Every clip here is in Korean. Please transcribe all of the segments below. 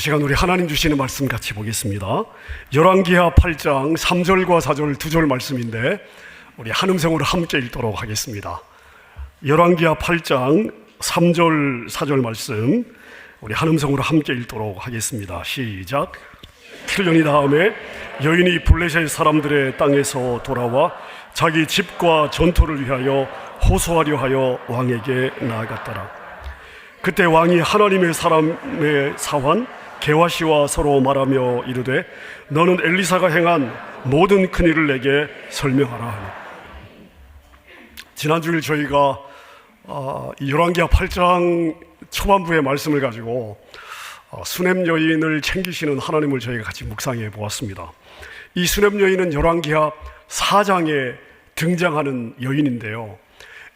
시간 우리 하나님 주시는 말씀 같이 보겠습니다. 열왕기하 8장 3절과 4절 2절 말씀인데 우리 한 음성으로 함께 읽도록 하겠습니다. 열왕기하 8장 3절 4절 말씀 우리 한 음성으로 함께 읽도록 하겠습니다. 시작. 7년이 다음에 여인이 블레셋 사람들의 땅에서 돌아와 자기 집과 전토를 위하여 호소하려 하여 왕에게 나아갔더라. 그때 왕이 하나님의 사람의 사환 게하시와 서로 말하며 이르되 너는 엘리사가 행한 모든 큰일을 내게 설명하라 하니. 지난주일 저희가 열왕기하 8장 초반부의 말씀을 가지고 수넴 여인을 챙기시는 하나님을 저희가 같이 묵상해 보았습니다. 이 수넴 여인은 열왕기하 4장에 등장하는 여인인데요,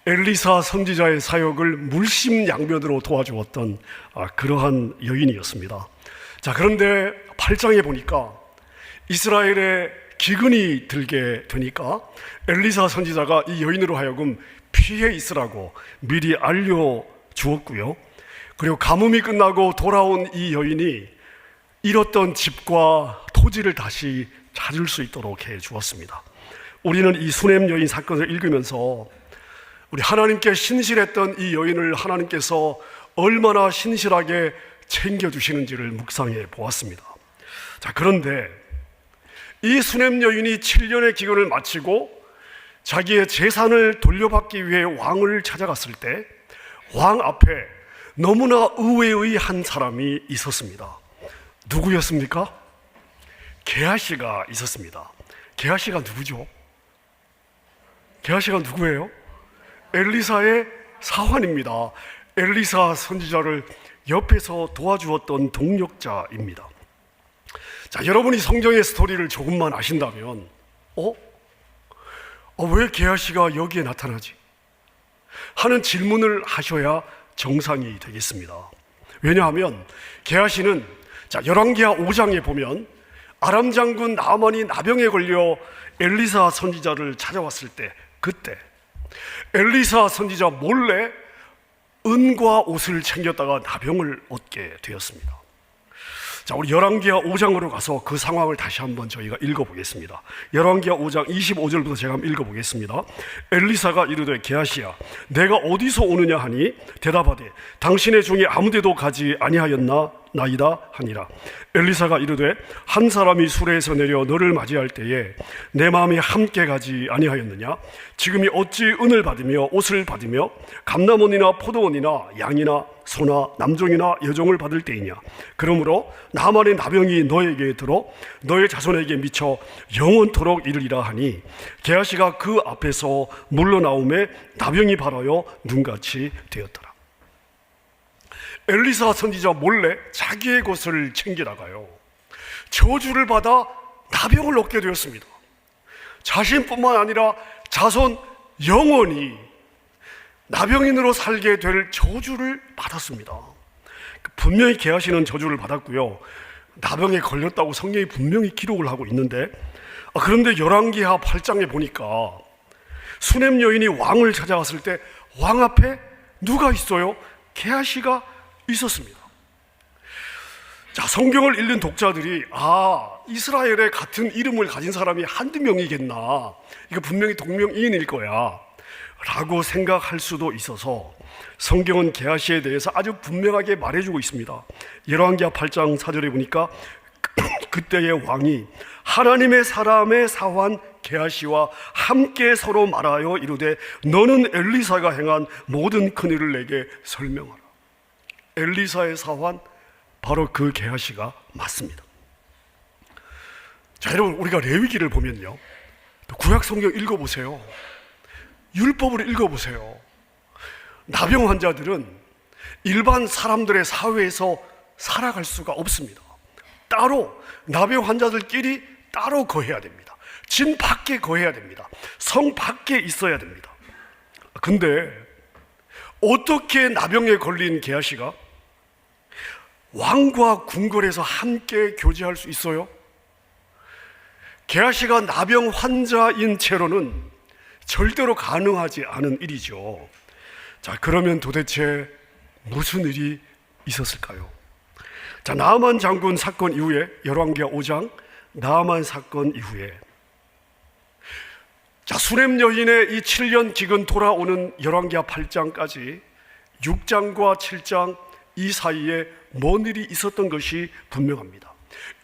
엘리사 선지자의 사역을 물심양면으로 도와주었던 그러한 여인이었습니다. 자, 그런데 8장에 보니까 이스라엘에 기근이 들게 되니까 엘리사 선지자가 이 여인으로 하여금 피해 있으라고 미리 알려주었고요, 그리고 가뭄이 끝나고 돌아온 이 여인이 잃었던 집과 토지를 다시 찾을 수 있도록 해주었습니다. 우리는 이 수넴 여인 사건을 읽으면서 우리 하나님께 신실했던 이 여인을 하나님께서 얼마나 신실하게 챙겨주시는지를 묵상해 보았습니다. 자, 그런데 이 수넴 여인이 7년의 기근을 마치고 자기의 재산을 돌려받기 위해 왕을 찾아갔을 때 왕 앞에 너무나 의외의 한 사람이 있었습니다. 누구였습니까? 게하시가 있었습니다. 게하시가 누구죠? 게하시가 누구예요? 엘리사의 사환입니다. 엘리사 선지자를 옆에서 도와주었던 동력자입니다. 자, 여러분이 성경의 스토리를 조금만 아신다면 왜 게하시가 여기에 나타나지? 하는 질문을 하셔야 정상이 되겠습니다. 왜냐하면 게하시는 열왕기하 5장에 보면 아람 장군 나아만이 나병에 걸려 엘리사 선지자를 찾아왔을 때 그때 엘리사 선지자 몰래 은과 옷을 챙겼다가 나병을 얻게 되었습니다. 자, 우리 열왕기하 5장으로 가서 그 상황을 다시 한번 저희가 읽어보겠습니다. 열왕기하 5장 25절부터 제가 한번 읽어보겠습니다. 엘리사가 이르되 게하시야 내가 어디서 오느냐 하니 대답하되 당신의 중에 아무데도 가지 아니하였나 나이다 하니라. 엘리사가 이르되 한 사람이 수레에서 내려 너를 맞이할 때에 내 마음이 함께 가지 아니하였느냐? 지금이 어찌 은을 받으며 옷을 받으며 감람원이나 포도원이나 양이나 소나 남종이나 여종을 받을 때이냐? 그러므로 나만의 나병이 너에게 들어 너의 자손에게 미쳐 영원토록 이르리라 하니 게하시가 그 앞에서 물러나오매 나병이 발하여 눈같이 되었더라. 엘리사 선지자 몰래 자기의 것을 챙기다가요 저주를 받아 나병을 얻게 되었습니다. 자신뿐만 아니라 자손 영원히 나병인으로 살게 될 저주를 받았습니다. 분명히 게하시는 저주를 받았고요, 나병에 걸렸다고 성경이 분명히 기록을 하고 있는데 그런데 열왕기하 8장에 보니까 수넴 여인이 왕을 찾아왔을 때 왕 앞에 누가 있어요? 게하시가 있었습니다. 자, 성경을 읽는 독자들이 이스라엘에 같은 이름을 가진 사람이 한두 명이겠나, 이거 분명히 동명이인일 거야 라고 생각할 수도 있어서 성경은 게하시에 대해서 아주 분명하게 말해주고 있습니다. 열왕기하 8장 4절에 보니까 그때의 왕이 하나님의 사람의 사환 게하시와 함께 서로 말하여 이르되 너는 엘리사가 행한 모든 큰일을 내게 설명하라. 엘리사의 사환, 바로 그 게하시가 맞습니다. 자, 여러분, 우리가 레위기를 보면요, 구약 성경 읽어보세요. 율법을 읽어보세요. 나병 환자들은 일반 사람들의 사회에서 살아갈 수가 없습니다. 따로 나병 환자들끼리 따로 거해야 됩니다. 진 밖에 거해야 됩니다. 성 밖에 있어야 됩니다. 근데 어떻게 나병에 걸린 게하시가 왕과 궁궐에서 함께 교제할 수 있어요? 게하시가 나병 환자인 채로는 절대로 가능하지 않은 일이죠. 자, 그러면 도대체 무슨 일이 있었을까요? 자, 나아만 장군 사건 이후에 열왕기하 5장 나아만 사건 이후에 자, 수렘 여인의 이 7년 기근 돌아오는 열왕기하 8장까지 6장과 7장 이 사이에 뭔 일이 있었던 것이 분명합니다.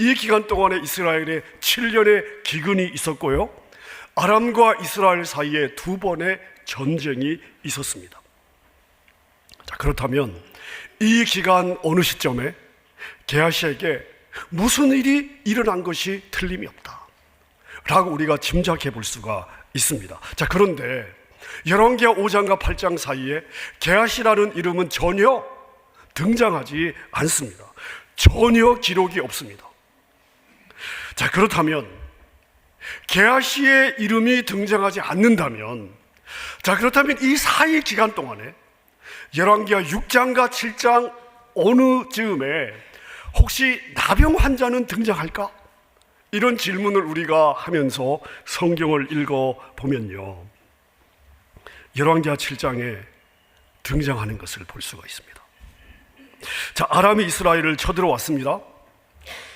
이 기간 동안에 이스라엘에 7년의 기근이 있었고요, 아람과 이스라엘 사이에 2번의 전쟁이 있었습니다. 자, 그렇다면 이 기간 어느 시점에 게하시에게 무슨 일이 일어난 것이 틀림이 없다 라고 우리가 짐작해 볼 수가 있습니다. 자, 그런데 열왕기하 5장과 8장 사이에 게하시라는 이름은 전혀 등장하지 않습니다. 전혀 기록이 없습니다. 자, 그렇다면 게하시의 이름이 등장하지 않는다면, 자, 그렇다면 이 사이 기간 동안에 열왕기하 6장과 7장 어느 즈음에 혹시 나병 환자는 등장할까? 이런 질문을 우리가 하면서 성경을 읽어보면요, 열왕기하 7장에 등장하는 것을 볼 수가 있습니다. 자, 아람이 이스라엘을 쳐들어왔습니다.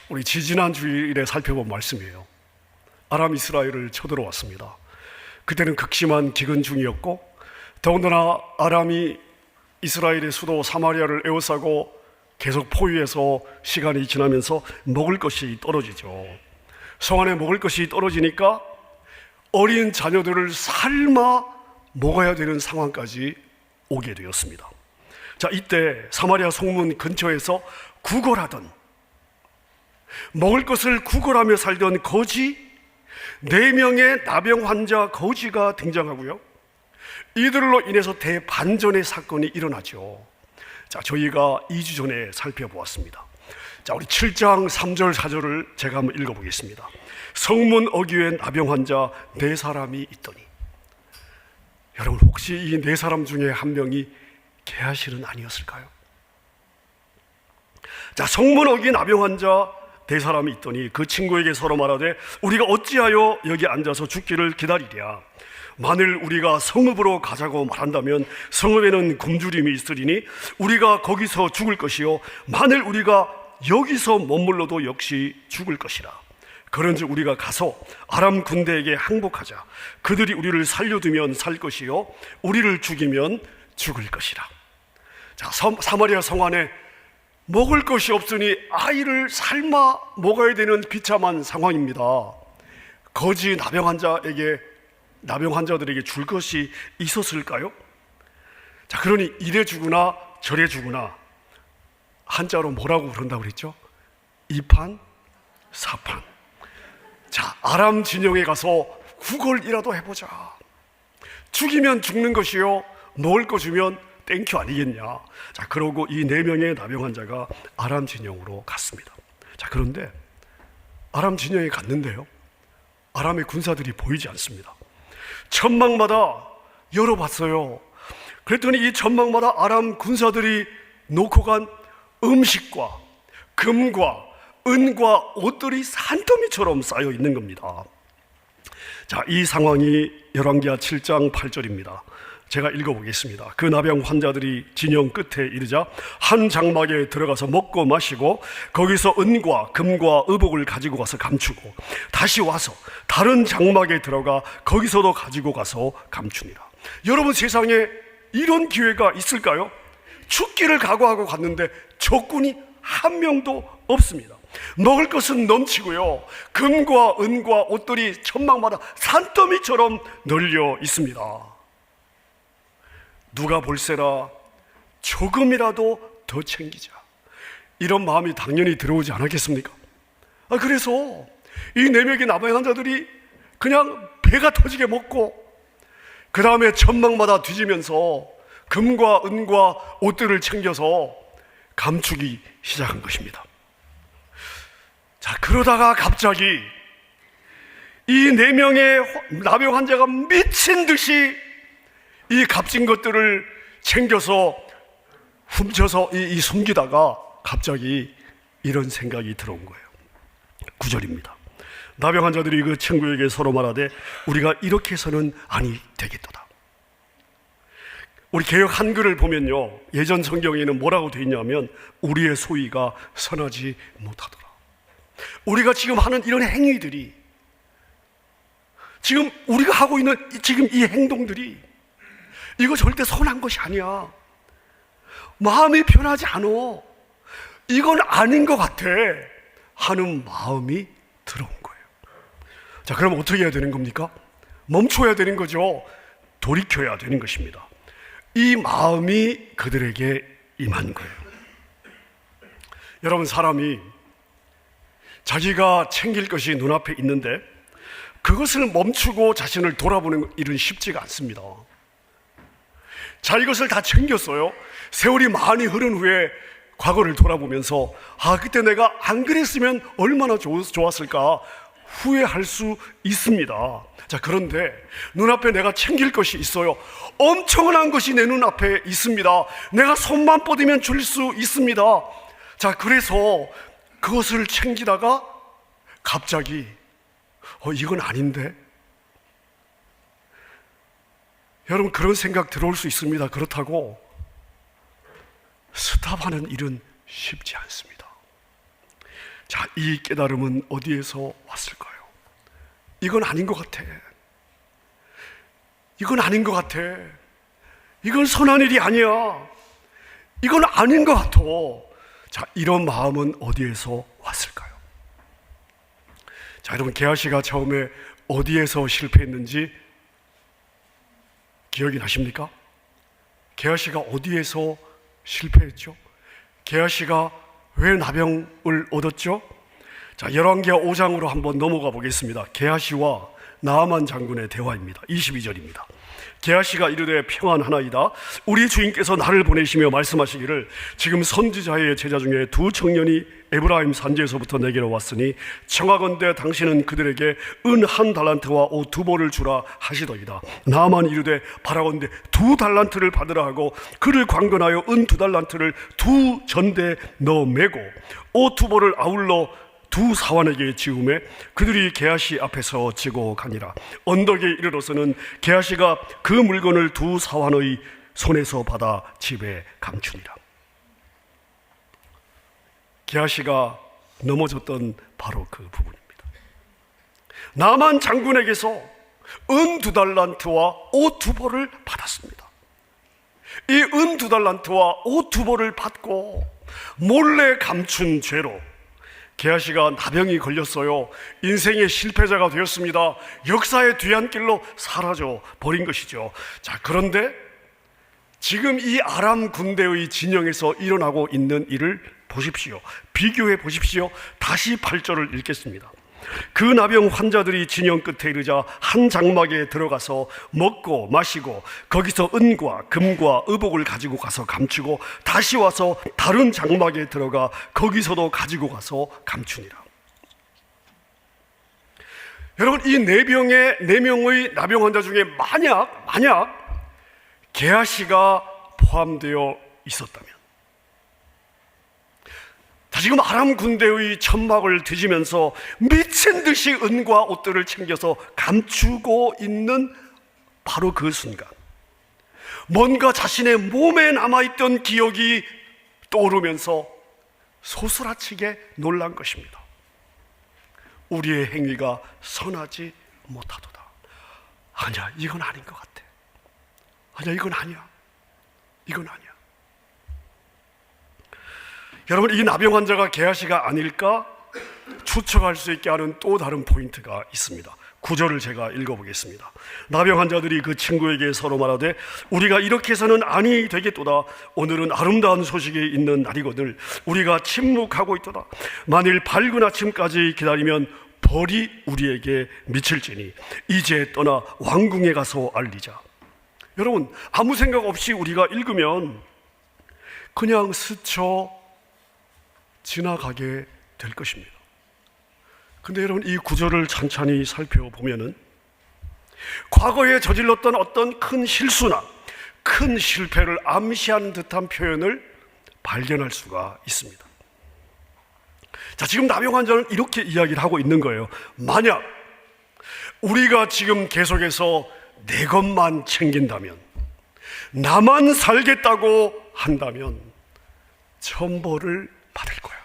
우리 지지난 주일에 살펴본 말씀이에요. 아람이 이스라엘을 쳐들어왔습니다. 그때는 극심한 기근 중이었고, 더군다나 아람이 이스라엘의 수도 사마리아를 에워싸고 계속 포위해서 시간이 지나면서 먹을 것이 떨어지죠. 성 안에 먹을 것이 떨어지니까 어린 자녀들을 삶아 먹어야 되는 상황까지 오게 되었습니다. 자, 이때 사마리아 성문 근처에서 구걸하던, 먹을 것을 구걸하며 살던 거지 4명의 나병 환자 거지가 등장하고요, 이들로 인해서 대반전의 사건이 일어나죠. 자, 저희가 2주 전에 살펴보았습니다. 자, 우리 7장 3절 4절을 제가 한번 읽어보겠습니다. 성문 어귀에 나병 환자 4사람이 있더니. 여러분, 혹시 이 4사람 중에 한 명이 게하실은 아니었을까요? 자, 성문 어귀에 나병 환자 4사람이 있더니 그 친구에게 서로 말하되 우리가 어찌하여 여기 앉아서 죽기를 기다리랴. 만일 우리가 성읍으로 가자고 말한다면 성읍에는 굶주림이 있으리니 우리가 거기서 죽을 것이요, 만일 우리가 여기서 머물러도 역시 죽을 것이라. 그런즉 우리가 가서 아람 군대에게 항복하자. 그들이 우리를 살려두면 살 것이요, 우리를 죽이면 죽을 것이라. 자, 사마리아 성 안에 먹을 것이 없으니 아이를 삶아 먹어야 되는 비참한 상황입니다. 거지 나병 환자들에게 줄 것이 있었을까요? 자, 그러니 이래 주구나 저래 주구나, 한자로 뭐라고 그런다고 그랬죠? 이판 사판. 자, 아람 진영에 가서 구걸이라도 해보자. 죽이면 죽는 것이요, 먹을 거 주면 땡큐 아니겠냐. 자, 그러고 이 4명의 나병 환자가 아람 진영으로 갔습니다. 자, 그런데 아람 진영에 갔는데요, 아람의 군사들이 보이지 않습니다. 천막마다 열어봤어요. 그랬더니 이 천막마다 아람 군사들이 놓고 간 음식과 금과 은과 옷들이 산더미처럼 쌓여 있는 겁니다. 자, 이 상황이 열왕기하 7장 8절입니다. 제가 읽어보겠습니다. 그 나병 환자들이 진영 끝에 이르자 한 장막에 들어가서 먹고 마시고 거기서 은과 금과 의복을 가지고 가서 감추고 다시 와서 다른 장막에 들어가 거기서도 가지고 가서 감추니라. 여러분, 세상에 이런 기회가 있을까요? 죽기를 각오하고 갔는데 적군이 한 명도 없습니다. 먹을 것은 넘치고요, 금과 은과 옷들이 천막마다 산더미처럼 널려 있습니다. 누가 볼세라 조금이라도 더 챙기자, 이런 마음이 당연히 들어오지 않았겠습니까? 그래서 이 4명의 나병 환자들이 그냥 배가 터지게 먹고 그 다음에 천막마다 뒤지면서 금과 은과 옷들을 챙겨서 감추기 시작한 것입니다. 자, 그러다가 갑자기 이 4명의 나병 환자가 미친 듯이 이 값진 것들을 챙겨서 훔쳐서 숨기다가 갑자기 이런 생각이 들어온 거예요. 9절입니다. 나병 환자들이 그 친구에게 서로 말하되 우리가 이렇게 해서는 아니 되겠도다. 우리 개역 한글을 보면요, 예전 성경에는 뭐라고 되어 있냐면 우리의 소위가 선하지 못하더라. 우리가 지금 하는 이런 행위들이, 지금 우리가 하고 있는 지금 이 행동들이, 이거 절대 선한 것이 아니야. 마음이 편하지 않아. 이건 아닌 것 같아 하는 마음이 들어온 거예요. 자, 그럼 어떻게 해야 되는 겁니까? 멈춰야 되는 거죠. 돌이켜야 되는 것입니다. 이 마음이 그들에게 임한 거예요. 여러분, 사람이 자기가 챙길 것이 눈앞에 있는데 그것을 멈추고 자신을 돌아보는 일은 쉽지가 않습니다. 자, 이것을 다 챙겼어요. 세월이 많이 흐른 후에 과거를 돌아보면서 그때 내가 안 그랬으면 얼마나 좋았을까 후회할 수 있습니다. 자, 그런데 눈앞에 내가 챙길 것이 있어요. 엄청난 것이 내 눈앞에 있습니다. 내가 손만 뻗으면 줄 수 있습니다. 자, 그래서 그것을 챙기다가 갑자기 이건 아닌데? 여러분, 그런 생각 들어올 수 있습니다. 그렇다고 스탑하는 일은 쉽지 않습니다. 자, 이 깨달음은 어디에서 왔을까요? 이건 아닌 것 같아. 이건 아닌 것 같아. 이건 선한 일이 아니야. 이건 아닌 것 같아. 자, 이런 마음은 어디에서 왔을까요? 자, 여러분, 게하시가 처음에 어디에서 실패했는지 기억이 나십니까? 게하시가 어디에서 실패했죠? 게하시가 왜 나병을 얻었죠? 자, 열왕기하 5장으로 한번 넘어가 보겠습니다. 게하시와 나아만 장군의 대화입니다. 22절입니다. 게하시가 이르되 평안하나이다. 우리 주인께서 나를 보내시며 말씀하시기를 지금 선지자의 제자 중에 두 청년이 에브라임 산지에서부터 내게로 왔으니 청하건대 당신은 그들에게 은 1달란트와 옷 2벌을 주라 하시더이다. 나아만 이르되 바라건대 2달란트를 받으라 하고 그를 관건하여 은 2달란트를 2전대에 넣어 매고 옷 2벌을 아울러 2 사환에게 지우매 그들이 게하시 앞에서 지고 가니라. 언덕에 이르러서는 게하시가 그 물건을 2 사환의 손에서 받아 집에 감추니라. 게하시가 넘어졌던 바로 그 부분입니다. 나만 장군에게서 은 2달란트와 옷 2벌을 받았습니다. 이 은 2달란트와 옷 2벌을 받고 몰래 감춘 죄로 게하시가 나병이 걸렸어요. 인생의 실패자가 되었습니다. 역사의 뒤안길로 사라져 버린 것이죠. 자, 그런데 지금 이 아람 군대의 진영에서 일어나고 있는 일을 보십시오. 비교해 보십시오. 다시 8절을 읽겠습니다. 그 나병 환자들이 진영 끝에 이르자 한 장막에 들어가서 먹고 마시고 거기서 은과 금과 의복을 가지고 가서 감추고 다시 와서 다른 장막에 들어가 거기서도 가지고 가서 감추니라. 여러분, 이 네 명의 나병 환자 중에 만약 게하시가 포함되어 있었다면, 지금 아람 군대의 천막을 뒤지면서 미친 듯이 은과 옷들을 챙겨서 감추고 있는 바로 그 순간, 뭔가 자신의 몸에 남아있던 기억이 떠오르면서 소스라치게 놀란 것입니다. 우리의 행위가 선하지 못하도다. 아니야, 이건 아닌 것 같아. 아니야, 이건 아니야. 이건 아니야. 여러분, 이 나병 환자가 게하시가 아닐까 추측할 수 있게 하는 또 다른 포인트가 있습니다. 9절을 제가 읽어보겠습니다. 나병 환자들이 그 친구에게 서로 말하되 우리가 이렇게 해서는 아니 되겠도다. 오늘은 아름다운 소식이 있는 날이거늘 우리가 침묵하고 있도다. 만일 밝은 아침까지 기다리면 벌이 우리에게 미칠지니 이제 떠나 왕궁에 가서 알리자. 여러분, 아무 생각 없이 우리가 읽으면 그냥 스쳐 지나가게 될 것입니다. 근데 여러분, 이 구절을 찬찬히 살펴보면은 과거에 저질렀던 어떤 큰 실수나 큰 실패를 암시하는 듯한 표현을 발견할 수가 있습니다. 자, 지금 나병 환자는 이렇게 이야기를 하고 있는 거예요. 만약 우리가 지금 계속해서 내 것만 챙긴다면, 나만 살겠다고 한다면 천벌을 받을 거야.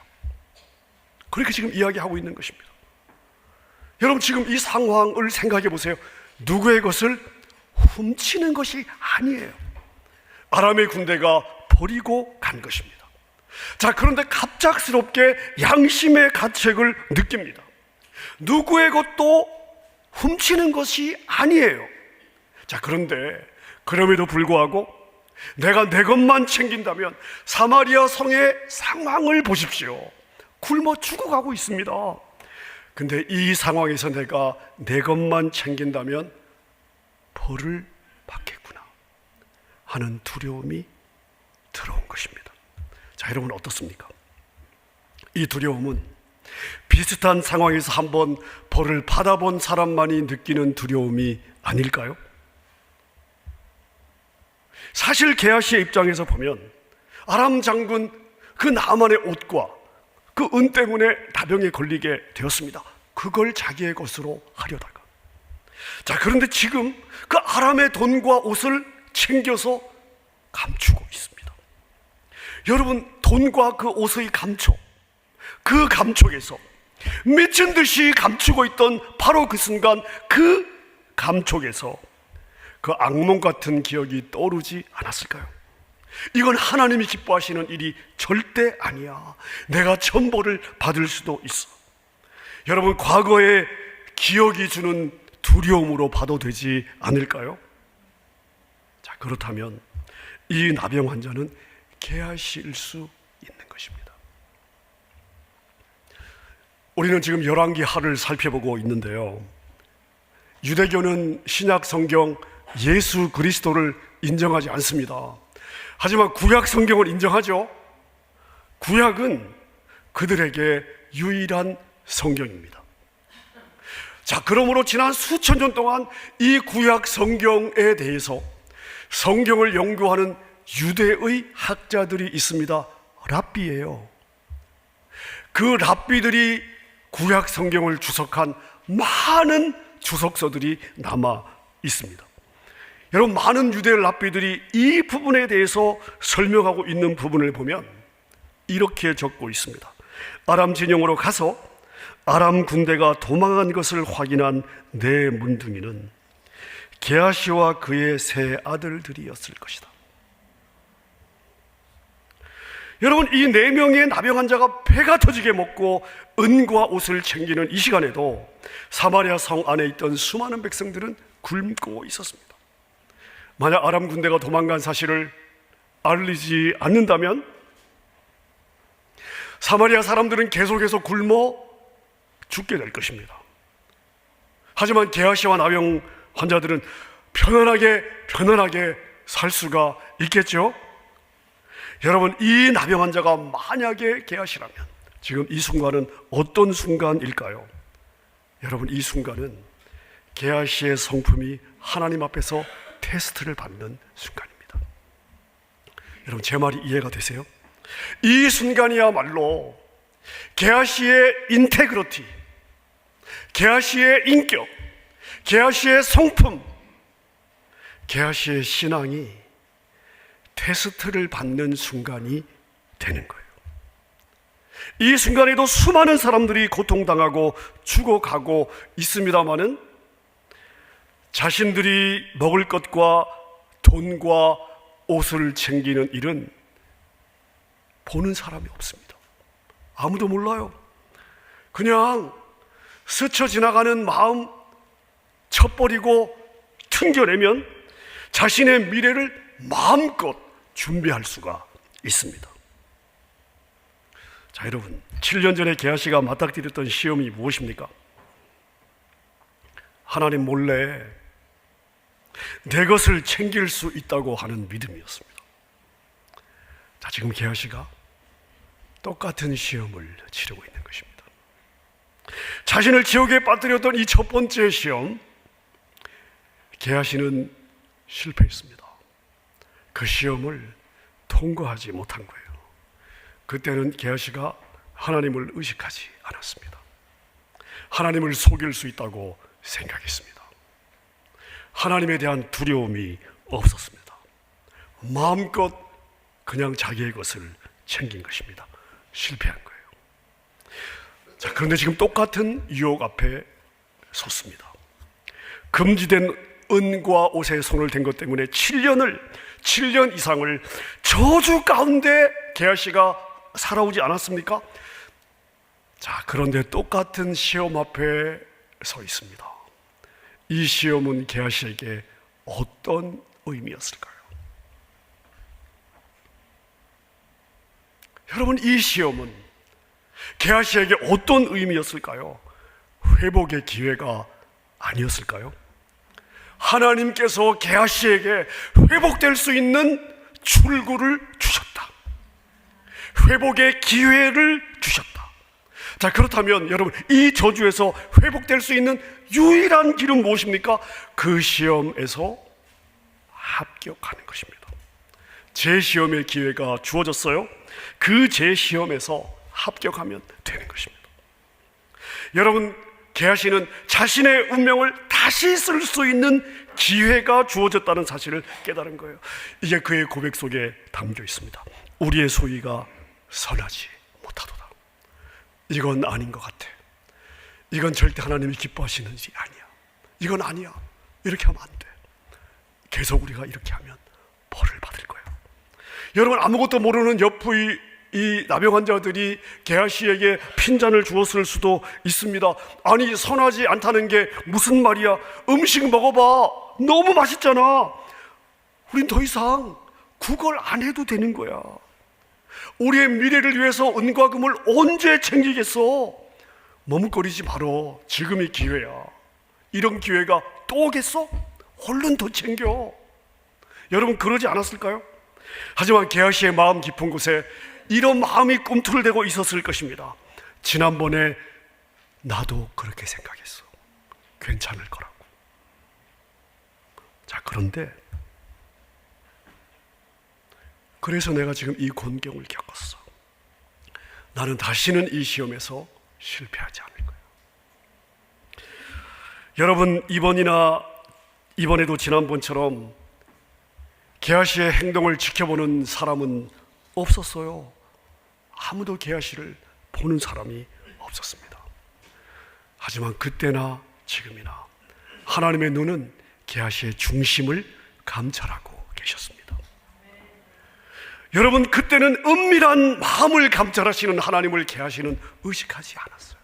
그렇게 지금 이야기하고 있는 것입니다. 여러분, 지금 이 상황을 생각해 보세요. 누구의 것을 훔치는 것이 아니에요. 아람의 군대가 버리고 간 것입니다. 자, 그런데 갑작스럽게 양심의 가책을 느낍니다. 누구의 것도 훔치는 것이 아니에요. 자, 그런데 그럼에도 불구하고 내가 내 것만 챙긴다면, 사마리아 성의 상황을 보십시오. 굶어 죽어가고 있습니다. 근데 이 상황에서 내가 내 것만 챙긴다면 벌을 받겠구나 하는 두려움이 들어온 것입니다. 자, 여러분 어떻습니까? 이 두려움은 비슷한 상황에서 한번 벌을 받아본 사람만이 느끼는 두려움이 아닐까요? 사실 게하시의 입장에서 보면 아람 장군 그 나만의 옷과 그 은 때문에 나병에 걸리게 되었습니다. 그걸 자기의 것으로 하려다가, 자, 그런데 지금 그 아람의 돈과 옷을 챙겨서 감추고 있습니다. 여러분, 돈과 그 옷의 감촉, 그 감촉에서 미친 듯이 감추고 있던 바로 그 순간, 그 감촉에서 그 악몽 같은 기억이 떠오르지 않았을까요? 이건 하나님이 기뻐하시는 일이 절대 아니야. 내가 천벌을 받을 수도 있어. 여러분, 과거의 기억이 주는 두려움으로 봐도 되지 않을까요? 자, 그렇다면 이 나병 환자는 게하시일 수 있는 것입니다. 우리는 지금 열왕기 하를 살펴보고 있는데요, 유대교는 신약 성경 예수 그리스도를 인정하지 않습니다. 하지만 구약 성경을 인정하죠. 구약은 그들에게 유일한 성경입니다. 자, 그러므로 지난 수천 년 동안 이 구약 성경에 대해서 성경을 연구하는 유대의 학자들이 있습니다. 랍비예요. 그 랍비들이 구약 성경을 주석한 많은 주석서들이 남아 있습니다. 여러분, 많은 유대 랍비들이 이 부분에 대해서 설명하고 있는 부분을 보면 이렇게 적고 있습니다. 아람 진영으로 가서 아람 군대가 도망한 것을 확인한 네 문둥이는 게하시와 그의 세 아들들이었을 것이다. 여러분, 이 네 명의 나병 환자가 배가 터지게 먹고 은과 옷을 챙기는 이 시간에도 사마리아 성 안에 있던 수많은 백성들은 굶고 있었습니다. 만약 아람 군대가 도망간 사실을 알리지 않는다면 사마리아 사람들은 계속해서 굶어 죽게 될 것입니다. 하지만 게하시와 나병 환자들은 편안하게 살 수가 있겠죠? 여러분, 이 나병 환자가 만약에 게하시라면 지금 이 순간은 어떤 순간일까요? 여러분, 이 순간은 게하시의 성품이 하나님 앞에서 테스트를 받는 순간입니다. 여러분, 제 말이 이해가 되세요? 이 순간이야말로 게하시의 인테그리티, 게하시의 인격, 게하시의 성품, 게하시의 신앙이 테스트를 받는 순간이 되는 거예요. 이 순간에도 수많은 사람들이 고통당하고 죽어가고 있습니다마는 자신들이 먹을 것과 돈과 옷을 챙기는 일은 보는 사람이 없습니다. 아무도 몰라요. 그냥 스쳐 지나가는 마음 쳐버리고 튕겨내면 자신의 미래를 마음껏 준비할 수가 있습니다. 자, 여러분, 7년 전에 게하시가 맞닥뜨렸던 시험이 무엇입니까? 하나님 몰래 내 것을 챙길 수 있다고 하는 믿음이었습니다. 자, 지금 게하시가 똑같은 시험을 치르고 있는 것입니다. 자신을 지옥에 빠뜨렸던 이 첫 번째 시험, 게하시는 실패했습니다. 그 시험을 통과하지 못한 거예요. 그때는 게하시가 하나님을 의식하지 않았습니다. 하나님을 속일 수 있다고 생각했습니다. 하나님에 대한 두려움이 없었습니다. 마음껏 그냥 자기의 것을 챙긴 것입니다. 실패한 거예요. 자, 그런데 지금 똑같은 유혹 앞에 섰습니다. 금지된 은과 옷에 손을 댄 것 때문에 7년 이상을 저주 가운데 게하시가 살아오지 않았습니까? 자, 그런데 똑같은 시험 앞에 서 있습니다. 이 시험은 게하시에게 어떤 의미였을까요? 여러분, 이 시험은 게하시에게 어떤 의미였을까요? 회복의 기회가 아니었을까요? 하나님께서 게하시에게 회복될 수 있는 출구를 주셨다. 회복의 기회를 주셨다. 자, 그렇다면 여러분, 이 저주에서 회복될 수 있는 유일한 길은 무엇입니까? 그 시험에서 합격하는 것입니다. 재시험의 기회가 주어졌어요. 그 재시험에서 합격하면 되는 것입니다. 여러분, 게하시는 자신의 운명을 다시 쓸 수 있는 기회가 주어졌다는 사실을 깨달은 거예요. 이게 그의 고백 속에 담겨 있습니다. 우리의 소위가 선하지 못하도다. 이건 아닌 것 같아. 이건 절대 하나님이 기뻐하시는 일이 아니야. 이건 아니야. 이렇게 하면 안 돼. 계속 우리가 이렇게 하면 벌을 받을 거예요. 여러분, 아무것도 모르는 옆의 이 나병 환자들이 게하시에게 핀잔을 주었을 수도 있습니다. 아니, 선하지 않다는 게 무슨 말이야? 음식 먹어봐. 너무 맛있잖아. 우린 더 이상 구걸 안 해도 되는 거야. 우리의 미래를 위해서 은과 금을 언제 챙기겠어? 머뭇거리지 말어. 지금이 기회야. 이런 기회가 또 오겠어? 얼른 더 챙겨. 여러분, 그러지 않았을까요? 하지만 게하시의 마음 깊은 곳에 이런 마음이 꿈틀대고 있었을 것입니다. 지난번에 나도 그렇게 생각했어. 괜찮을 거라고. 자, 그런데 그래서 내가 지금 이 곤경을 겪었어. 나는 다시는 이 시험에서 실패하지 않을 거예요. 여러분, 이번에도 지난번처럼 게하시의 행동을 지켜보는 사람은 없었어요. 아무도 게하시를 보는 사람이 없었습니다. 하지만 그때나 지금이나 하나님의 눈은 게하시의 중심을 감찰하고 계셨습니다. 여러분, 그때는 은밀한 마음을 감찰하시는 하나님을 게하시는 의식하지 않았어요.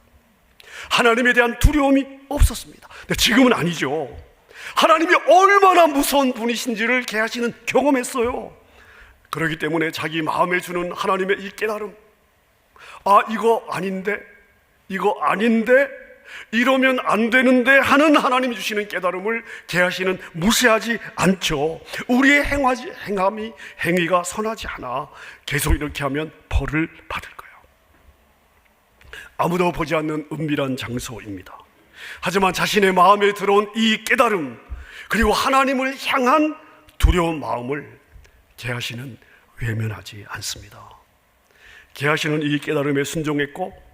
하나님에 대한 두려움이 없었습니다. 근데 지금은 아니죠. 하나님이 얼마나 무서운 분이신지를 게하시는 경험했어요. 그렇기 때문에 자기 마음에 주는 하나님의 이 깨달음, 아, 이거 아닌데, 이러면 안 되는데 하는 하나님이 주시는 깨달음을 게하시는 무시하지 않죠. 우리의 행위가 선하지 않아. 계속 이렇게 하면 벌을 받을 거예요. 아무도 보지 않는 은밀한 장소입니다. 하지만 자신의 마음에 들어온 이 깨달음, 그리고 하나님을 향한 두려운 마음을 게하시는 외면하지 않습니다. 게하시는 이 깨달음에 순종했고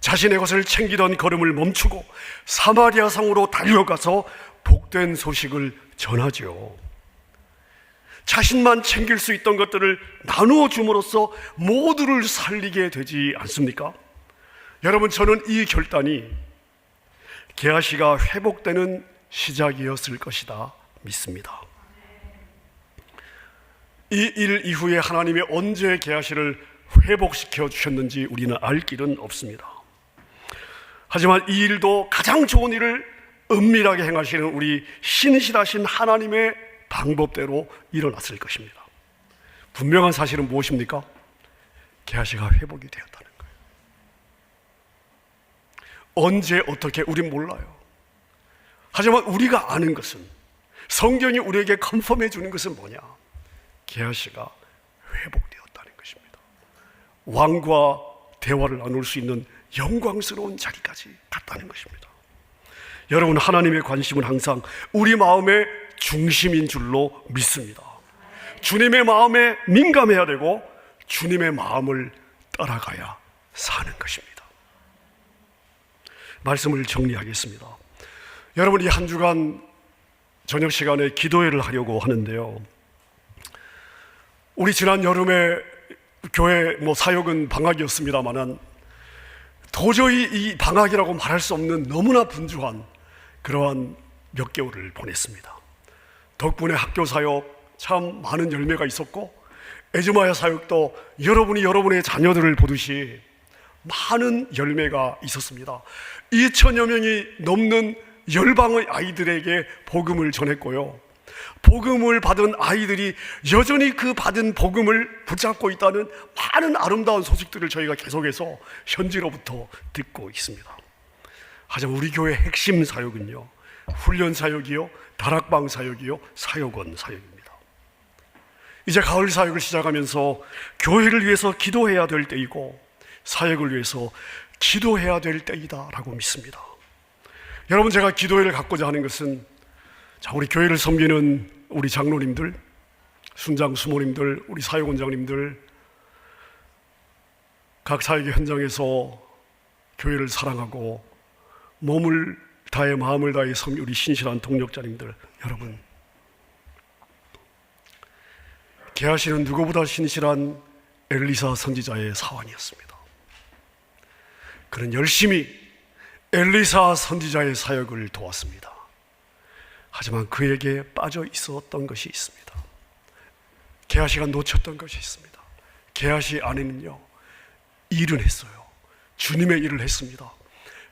자신의 것을 챙기던 걸음을 멈추고 사마리아 성으로 달려가서 복된 소식을 전하죠. 자신만 챙길 수 있던 것들을 나누어 줌으로써 모두를 살리게 되지 않습니까? 여러분, 저는 이 결단이 게하시가 회복되는 시작이었을 것이다 믿습니다. 이 일 이후에 하나님이 언제 게하시를 회복시켜 주셨는지 우리는 알 길은 없습니다. 하지만 이 일도 가장 좋은 일을 은밀하게 행하시는 우리 신실하신 하나님의 방법대로 일어났을 것입니다. 분명한 사실은 무엇입니까? 게하시가 회복이 되었다는 거예요. 언제 어떻게 우린 몰라요. 하지만 우리가 아는 것은, 성경이 우리에게 컨펌해 주는 것은 뭐냐? 게하시가 회복되었다는 것입니다. 왕과 대화를 나눌 수 있는 영광스러운 자리까지 갔다는 것입니다. 여러분, 하나님의 관심은 항상 우리 마음의 중심인 줄로 믿습니다. 주님의 마음에 민감해야 되고 주님의 마음을 따라가야 사는 것입니다. 말씀을 정리하겠습니다. 여러분, 이 한 주간 저녁 시간에 기도회를 하려고 하는데요, 우리 지난 여름에 교회 사역은 방학이었습니다마는 도저히 이 방학이라고 말할 수 없는 너무나 분주한 그러한 몇 개월을 보냈습니다. 덕분에 학교 사역 참 많은 열매가 있었고, 에즈마야 사역도 여러분이 여러분의 자녀들을 보듯이 많은 열매가 있었습니다. 2천여 명이 넘는 열방의 아이들에게 복음을 전했고요, 복음을 받은 아이들이 여전히 그 받은 복음을 붙잡고 있다는 많은 아름다운 소식들을 저희가 계속해서 현지로부터 듣고 있습니다. 하지만 우리 교회 핵심 사역은요, 훈련 사역이요, 다락방 사역이요, 사역원 사역입니다. 이제 가을 사역을 시작하면서 교회를 위해서 기도해야 될 때이고 사역을 위해서 기도해야 될 때이다라고 믿습니다. 여러분, 제가 기도회를 갖고자 하는 것은, 우리 교회를 섬기는 우리 장로님들, 순장 수모님들, 우리 사역원장님들, 각 사역의 현장에서 교회를 사랑하고 몸을 다해 마음을 다해 섬기 우리 신실한 동력자님들, 여러분, 게하시는 누구보다 신실한 엘리사 선지자의 사환이었습니다. 그는 열심히 엘리사 선지자의 사역을 도왔습니다. 하지만 그에게 빠져 있었던 것이 있습니다. 게하시가 놓쳤던 것이 있습니다. 게하시 아내는요, 일은 했어요. 주님의 일을 했습니다.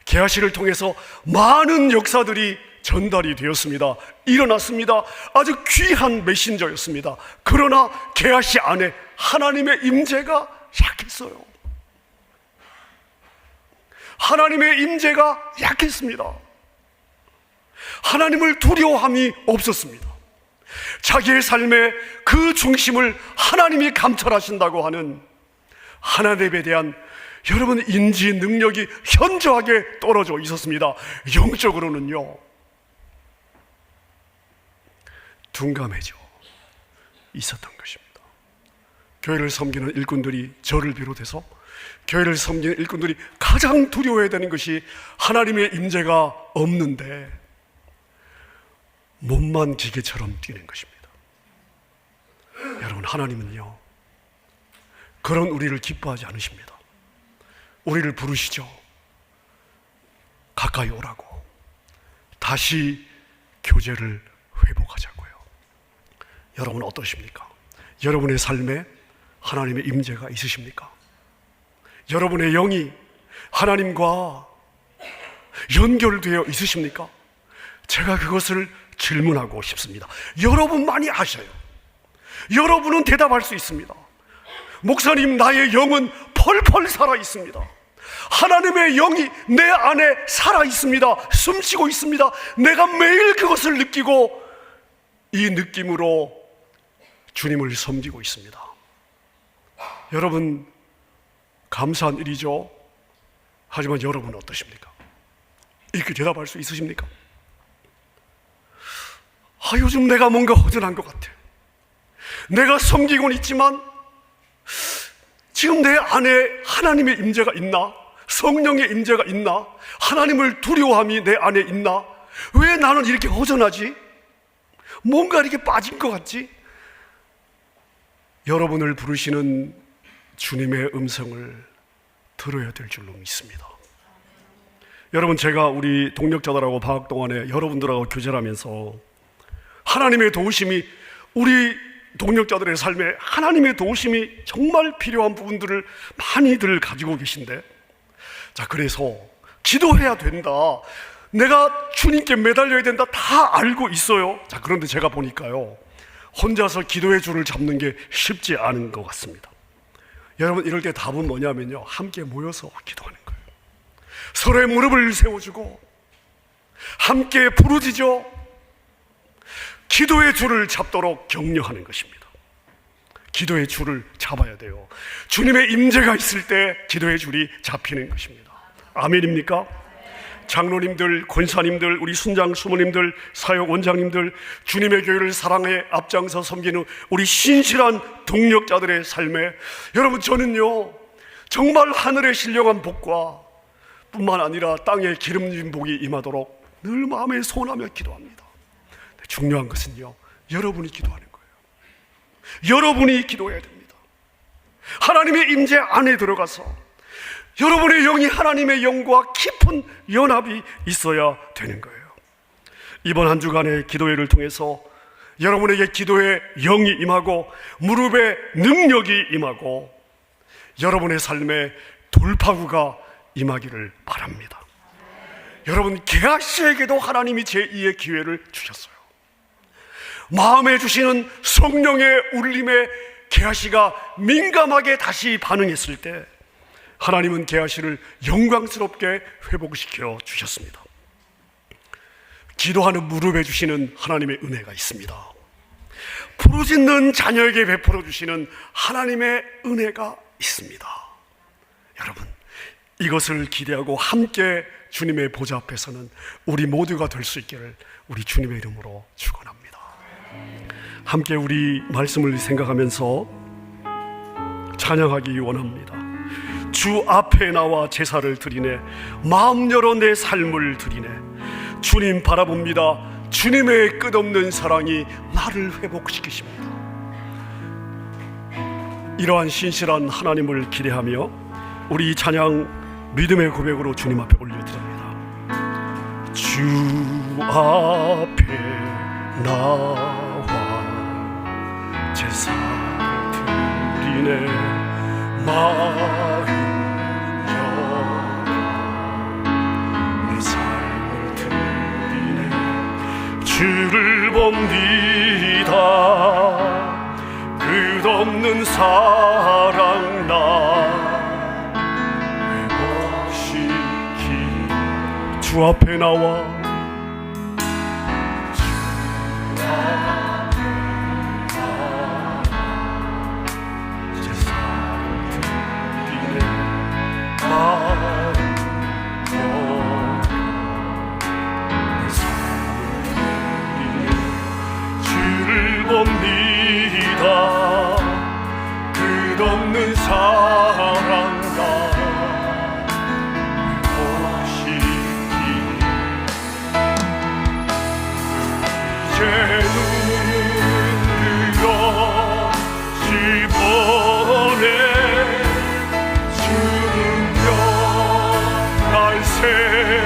게하시를 통해서 많은 역사들이 전달이 되었습니다. 일어났습니다. 아주 귀한 메신저였습니다. 그러나 게하시 안에 하나님의 임재가 약했어요. 하나님의 임재가 약했습니다. 하나님을 두려워함이 없었습니다. 자기의 삶의 그 중심을 하나님이 감찰하신다고 하는 하나님에 대한 여러분 인지 능력이 현저하게 떨어져 있었습니다. 영적으로는요, 둔감해져 있었던 것입니다. 교회를 섬기는 일꾼들이, 저를 비롯해서 교회를 섬기는 일꾼들이 가장 두려워해야 되는 것이 하나님의 임재가 없는데 몸만 기계처럼 뛰는 것입니다. 여러분, 하나님은요, 그런 우리를 기뻐하지 않으십니다. 우리를 부르시죠. 가까이 오라고. 다시 교제를 회복하자고요. 여러분 어떠십니까? 여러분의 삶에 하나님의 임재가 있으십니까? 여러분의 영이 하나님과 연결되어 있으십니까? 제가 그것을 질문하고 싶습니다. 여러분만이 아셔요. 여러분은 대답할 수 있습니다. 목사님, 나의 영은 펄펄 살아 있습니다. 하나님의 영이 내 안에 살아 있습니다. 숨쉬고 있습니다. 내가 매일 그것을 느끼고 이 느낌으로 주님을 섬기고 있습니다. 여러분, 감사한 일이죠. 하지만 여러분은 어떠십니까? 이렇게 대답할 수 있으십니까? 요즘 내가 뭔가 허전한 것 같아. 내가 섬기고는 있지만 지금 내 안에 하나님의 임재가 있나? 성령의 임재가 있나? 하나님을 두려워함이 내 안에 있나? 왜 나는 이렇게 허전하지? 뭔가 이렇게 빠진 것 같지? 여러분을 부르시는 주님의 음성을 들어야 될 줄로 믿습니다. 여러분, 제가 우리 동력자들하고 방학 동안에 여러분들하고 교제를 하면서 하나님의 도우심이, 우리 동력자들의 삶에 하나님의 도우심이 정말 필요한 부분들을 많이들 가지고 계신데, 그래서 기도해야 된다, 내가 주님께 매달려야 된다, 다 알고 있어요. 그런데 제가 보니까요, 혼자서 기도의 줄을 잡는 게 쉽지 않은 것 같습니다. 여러분, 이럴 때 답은 뭐냐면요, 함께 모여서 기도하는 거예요. 서로의 무릎을 세워주고 함께 부르짖어 기도의 줄을 잡도록 격려하는 것입니다. 기도의 줄을 잡아야 돼요. 주님의 임재가 있을 때 기도의 줄이 잡히는 것입니다. 아멘입니까? 장로님들, 권사님들, 우리 순장 수모님들, 사역 원장님들, 주님의 교회를 사랑해 앞장서 섬기는 우리 신실한 동력자들의 삶에, 여러분, 저는요, 정말 하늘의 신령한 복과 뿐만 아니라 땅에 기름진 복이 임하도록 늘 마음에 소원하며 기도합니다. 중요한 것은요, 여러분이 기도하는 거예요. 여러분이 기도해야 됩니다. 하나님의 임재 안에 들어가서 여러분의 영이 하나님의 영과 깊은 연합이 있어야 되는 거예요. 이번 한 주간의 기도회를 통해서 여러분에게 기도의 영이 임하고 무릎에 능력이 임하고 여러분의 삶에 돌파구가 임하기를 바랍니다. 여러분, 게하시에게도 하나님이 제2의 기회를 주셨어요. 마음에 주시는 성령의 울림에 게하시가 민감하게 다시 반응했을 때 하나님은 게하시를 영광스럽게 회복시켜 주셨습니다. 기도하는 무릎에 주시는 하나님의 은혜가 있습니다. 부르짖는 자녀에게 베풀어 주시는 하나님의 은혜가 있습니다. 여러분, 이것을 기대하고 함께 주님의 보좌 앞에서는 우리 모두가 될 수 있기를 우리 주님의 이름으로 축원합니다. 함께 우리 말씀을 생각하면서 찬양하기 원합니다. 주 앞에 나와 제사를 드리네, 마음 열어 내 삶을 드리네. 주님 바라봅니다. 주님의 끝없는 사랑이 나를 회복시키십니다. 이러한 신실한 하나님을 기대하며 우리 이 찬양 믿음의 고백으로 주님 앞에 올려드립니다. 주 앞에 나와 제사를 드리네, 마음 열어 내 삶을 드리네. 주를 봅니다. 끝없는 사랑 나 주 앞에 나와 제사를 드리네, 마음 내 삶을 드리네. 주를 봅니다. 끝없는 사랑 나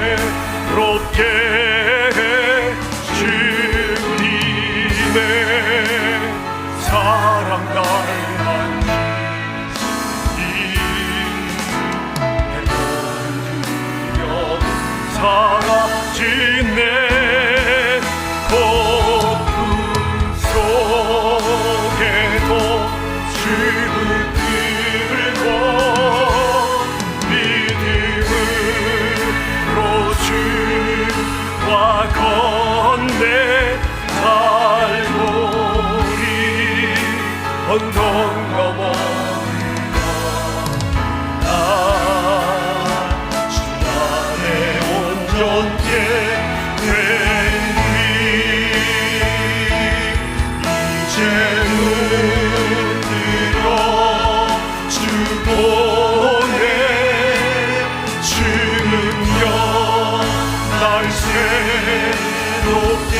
새롭게 주님의 사랑 날 만지니 내 몸을 사라진 내 고통 속에도 주를 들고 주와 건네 달고리 언덕 넘어 주 안에 온전케 되니 이제 눈 들어 주 보네. 주는요 날 새롭게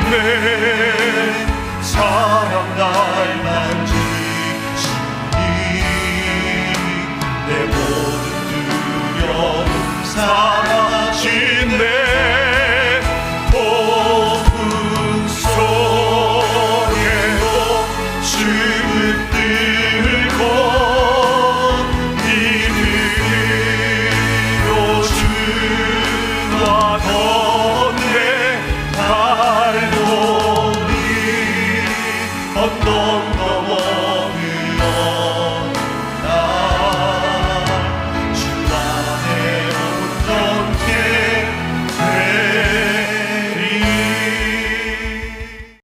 주님의 사랑 날 만지시니 내 모든 두려움 사라진 내